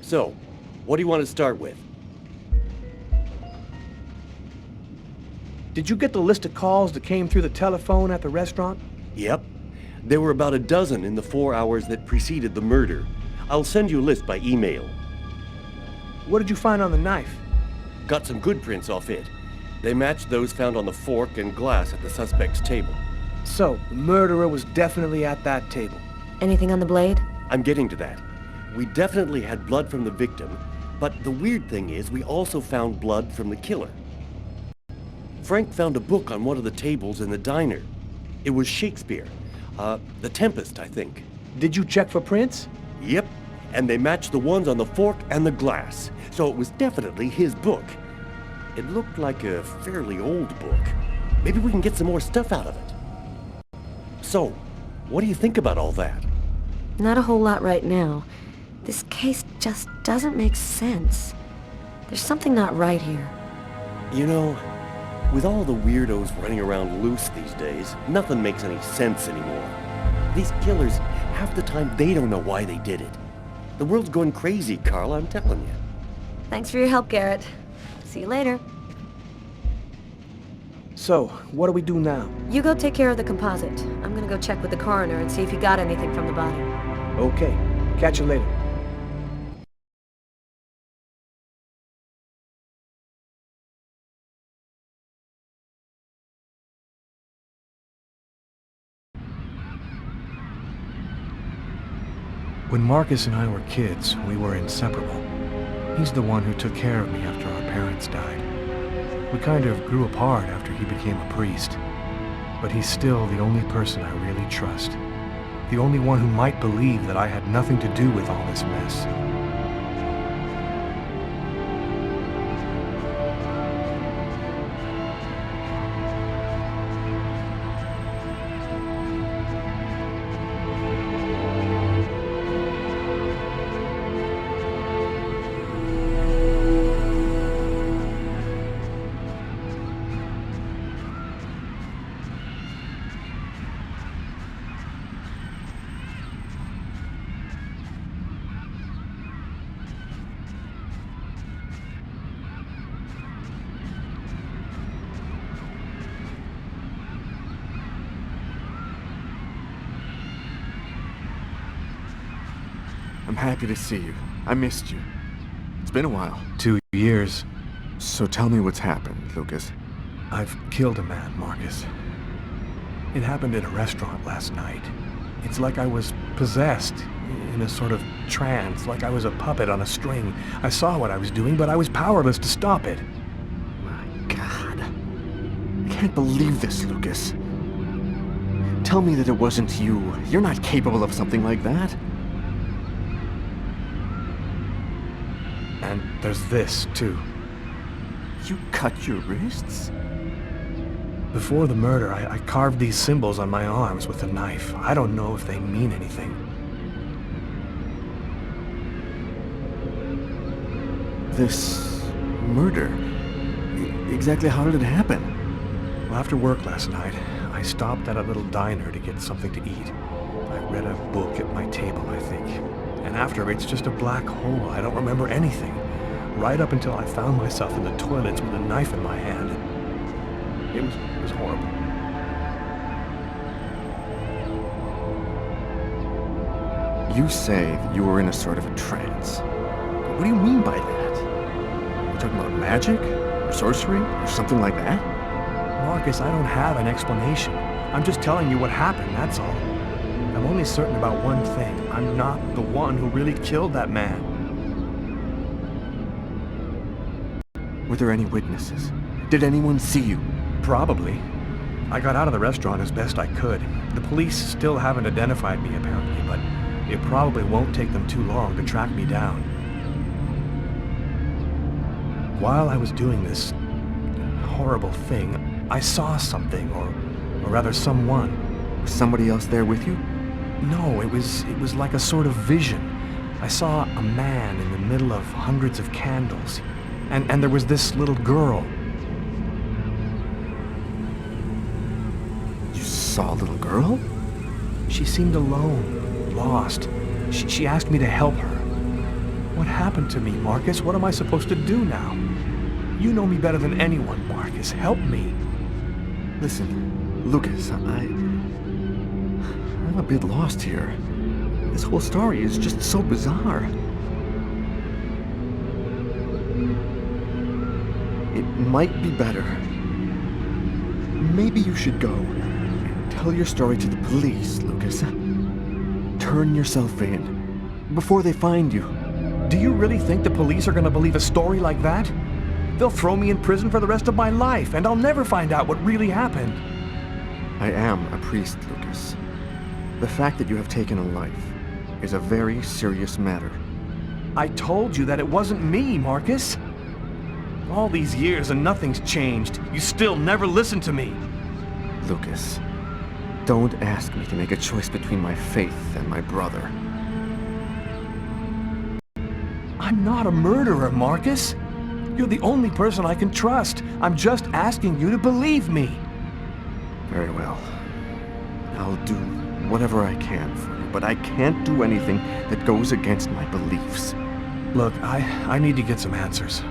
So, what do you want to start with? Did you get the list of calls that came through the telephone at the restaurant? Yep. There were about a dozen in the 4 hours that preceded the murder. I'll send you a list by email. What did you find on the knife? Got some good prints off it. They matched those found on the fork and glass at the suspect's table. So, the murderer was definitely at that table. Anything on the blade? I'm getting to that. We definitely had blood from the victim, but the weird thing is we also found blood from the killer. Frank found a book on one of the tables in the diner. It was Shakespeare. The Tempest, I think. Did you check for prints? Yep, and they matched the ones on the fork and the glass, so it was definitely his book. It looked like a fairly old book. Maybe we can get some more stuff out of it. So, what do you think about all that? Not a whole lot right now. This case just doesn't make sense. There's something not right here. You know, with all the weirdos running around loose these days, nothing makes any sense anymore. These killers, half the time they don't know why they did it. The world's going crazy, Carl, I'm telling you. Thanks for your help, Garrett. See you later. So, what do we do now? You go take care of the composite. I'm gonna go check with the coroner and see if he got anything from the body. Okay. Catch you later. When Marcus and I were kids, we were inseparable. He's the one who took care of me after our parents died. We kind of grew apart after he became a priest. But he's still the only person I really trust. The only one who might believe that I had nothing to do with all this mess. I'm happy to see you. I missed you. It's been a while. 2 years. So tell me what's happened, Lucas. I've killed a man, Marcus. It happened in a restaurant last night. It's like I was possessed, in a sort of trance, like I was a puppet on a string. I saw what I was doing, but I was powerless to stop it. My God. I can't believe this, Lucas. Tell me that it wasn't you. You're not capable of something like that. And there's this, too. You cut your wrists? Before the murder, I carved these symbols on my arms with a knife. I don't know if they mean anything. This murder? Exactly how did it happen? Well, after work last night, I stopped at a little diner to get something to eat. I read a book at my table, I think. And after, it's just a black hole. I don't remember anything. Right up until I found myself in the toilets with a knife in my hand. It was horrible. You say that you were in a sort of a trance. What do you mean by that? You talking about magic? Or sorcery? Or something like that? Marcus, I don't have an explanation. I'm just telling you what happened, that's all. I'm only certain about one thing. I'm not the one who really killed that man. Were there any witnesses? Did anyone see you? Probably. I got out of the restaurant as best I could. The police still haven't identified me, apparently, but it probably won't take them too long to track me down. While I was doing this horrible thing, I saw something, or rather someone. Was somebody else there with you? No, it was like a sort of vision. I saw a man in the middle of hundreds of candles, and there was this little girl. You saw a little girl? She seemed alone, lost. She asked me to help her. What happened to me, Marcus. What am I supposed to do now? You know me better than anyone, Marcus. Help me. Listen, Lucas, I'm a bit lost here. This whole story is just so bizarre. It might be better. Maybe you should go and tell your story to the police, Lucas. Turn yourself in before they find you. Do you really think the police are gonna believe a story like that? They'll throw me in prison for the rest of my life, and I'll never find out what really happened. I am a priest, Lucas. The fact that you have taken a life is a very serious matter. I told you that it wasn't me, Marcus. All these years and nothing's changed. You still never listen to me. Lucas, don't ask me to make a choice between my faith and my brother. I'm not a murderer, Marcus. You're the only person I can trust. I'm just asking you to believe me. Very well. I'll do whatever I can for you, but I can't do anything that goes against my beliefs. Look, I need to get some answers.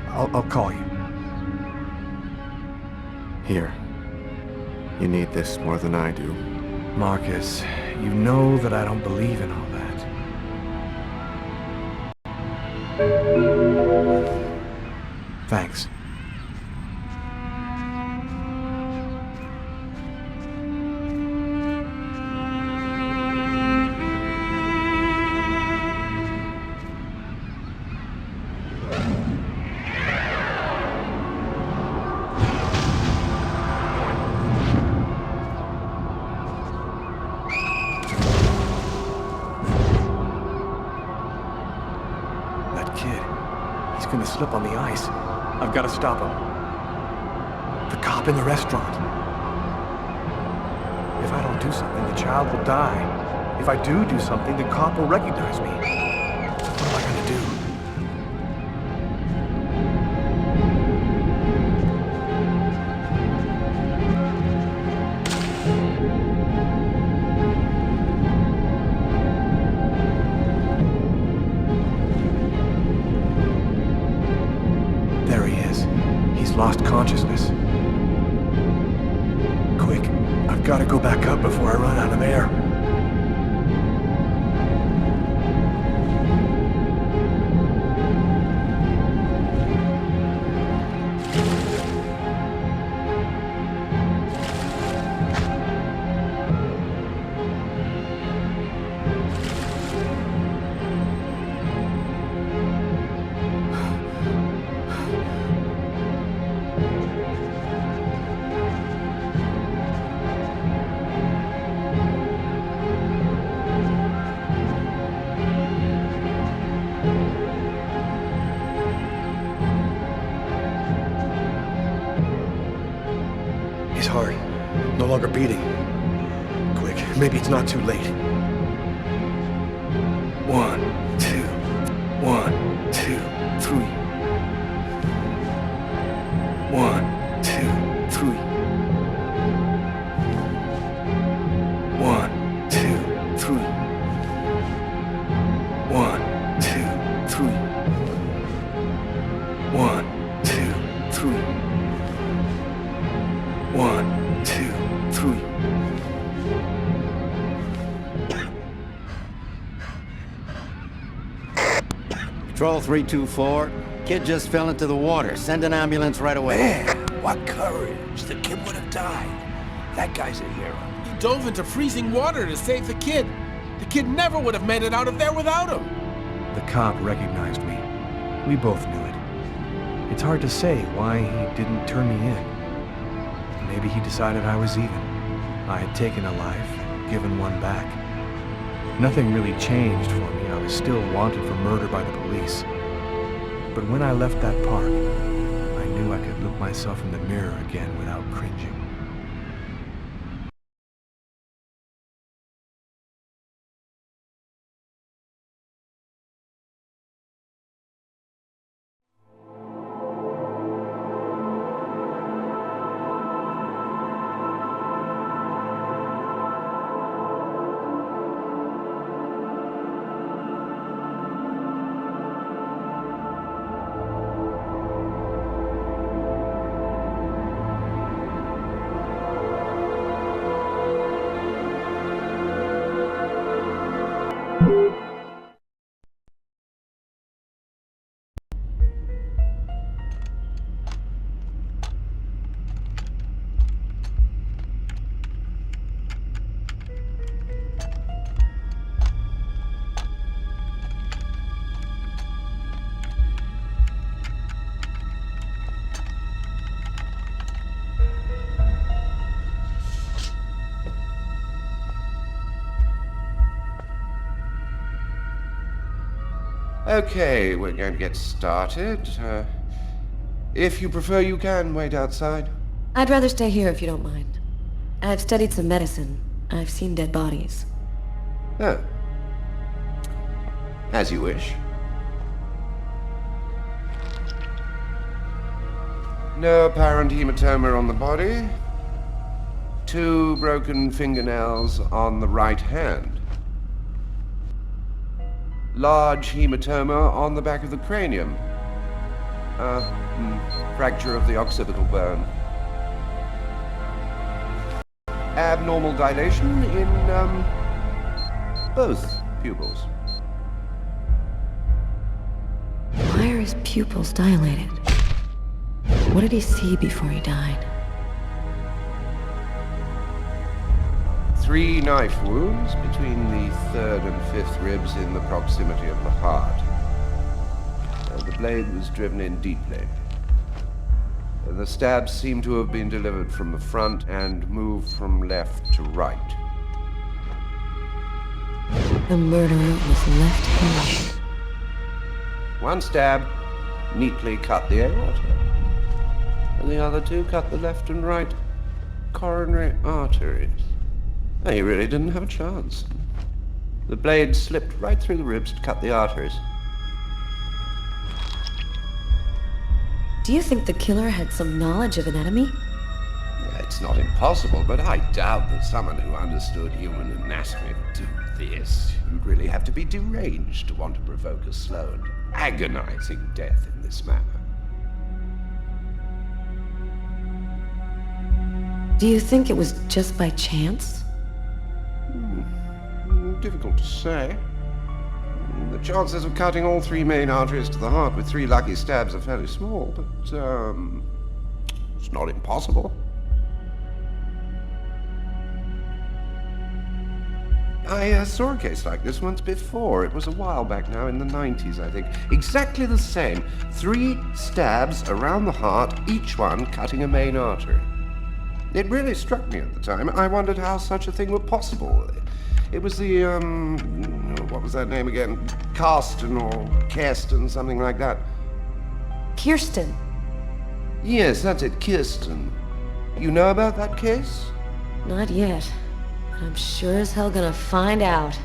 I'll call you. Here. You need this more than I do. Marcus, you know that I don't believe in all that. Thanks. That kid, he's gonna slip on the ice. I've got to stop him. The cop in the restaurant. If I don't do something, the child will die. If I do something, the cop will recognize me. What am I gonna do? There he is. He's lost consciousness. Quick, I've got to go back up before I run out of air. His heart, no longer beating. Quick, maybe it's not too late. 1, 2, 1, 2, 3. 1, 2, 3. 1, 2, 3. 1, 2, 3. 1, 2, 3. 1, 2, 3. Patrol 324. Kid just fell into the water. Send an ambulance right away. Man, what courage. The kid would have died. That guy's a hero. He dove into freezing water to save the kid. The kid never would have made it out of there without him. The cop recognized me. We both knew it. It's hard to say why he didn't turn me in. Maybe he decided I was even. I had taken a life and given one back. Nothing really changed for me. I was still wanted for murder by the police. But when I left that park, I knew I could look myself in the mirror again without cringing. Okay, we're going to get started. If you prefer, you can wait outside. I'd rather stay here if you don't mind. I've studied some medicine. I've seen dead bodies. Oh. As you wish. No apparent hematoma on the body. 2 broken fingernails on the right hand. Large hematoma on the back of the cranium. Fracture of the occipital bone. Abnormal dilation in, both pupils. Why are his pupils dilated? What did he see before he died? 3 knife wounds between the 3rd and 5th ribs in the proximity of the heart. The blade was driven in deeply. The stabs seem to have been delivered from the front and moved from left to right. The murderer was left-handed. 1 stab neatly cut the aorta, and the other 2 cut the left and right coronary arteries. He really didn't have a chance. The blade slipped right through the ribs to cut the arteries. Do you think the killer had some knowledge of anatomy? It's not impossible, but I doubt that someone who understood human anatomy would do this. You'd really have to be deranged to want to provoke a slow and agonizing death in this manner. Do you think it was just by chance? Difficult to say. The chances of cutting all 3 main arteries to the heart with 3 lucky stabs are fairly small, but, it's not impossible. I saw a case like this once before. It was a while back now, in the 90s, I think. Exactly the same. 3 stabs around the heart, each one cutting a main artery. It really struck me at the time. I wondered how such a thing were possible. It was the, what was that name again? Karsten or Kirsten, something like that. Kirsten. Yes, that's it, Kirsten. You know about that case? Not yet. But I'm sure as hell gonna find out.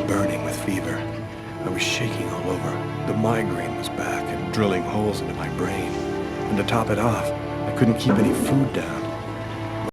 Burning with fever. I was shaking all over. The migraine was back and drilling holes into my brain. And to top it off, I couldn't keep any food down.